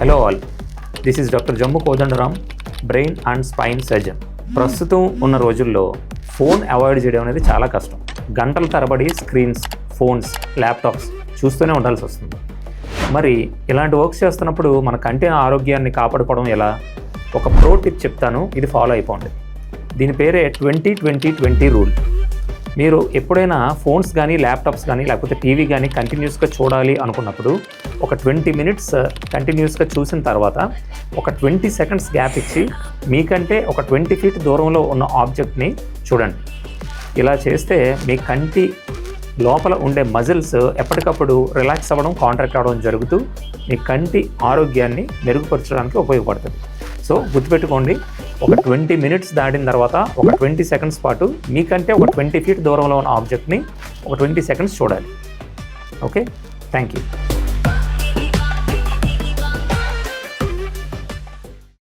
Hello all, this is doctor Jammu Kodandaram, brain and spine surgeon. ప్రస్తుతం ఉన్న రోజుల్లో ఫోన్ అవాయిడ్ చేయడం అనేది చాలా కష్టం. గంటల తరబడి స్క్రీన్స్, ఫోన్స్, ల్యాప్టాప్స్ చూస్తూనే ఉండాల్సి వస్తుంది. మరి ఇలాంటి వర్క్స్ చేస్తున్నప్పుడు మన కంటి ఆరోగ్యాన్ని కాపాడుకోవడం ఎలా? ఒక ప్రో టిప్ చెప్తాను, ఇది ఫాలో అయిపోండి. దీని పేరే 20-20-20 రూల్. మీరు ఎప్పుడైనా ఫోన్స్ కానీ, ల్యాప్టాప్స్ కానీ, లేకపోతే టీవీ కానీ కంటిన్యూస్గా చూడాలి అనుకున్నప్పుడు ఒక 20 మినిట్స్ కంటిన్యూస్గా చూసిన తర్వాత ఒక 20 సెకండ్స్ గ్యాప్ ఇచ్చి మీకంటే ఒక 20 ఫీట్ దూరంలో ఉన్న ఆబ్జెక్ట్ని చూడండి. ఇలా చేస్తే మీ కంటి లోపల ఉండే మజిల్స్ ఎప్పటికప్పుడు రిలాక్స్ అవ్వడం, కాంట్రాక్ట్ అవ్వడం జరుగుతూ మీ కంటి ఆరోగ్యాన్ని మెరుగుపరచడానికి ఉపయోగపడుతుంది. సో గుర్తుపెట్టుకోండి, ఒక 20 మినిట్స్ దాటిన తర్వాత ఒక 20 సెకండ్స్ పాటు మీకంటే ఒక 20 ఫీట్ దూరంలో ఉన్న ఆబ్జెక్ట్ని ఒక 20 సెకండ్స్ చూడాలి. Okay, thank you.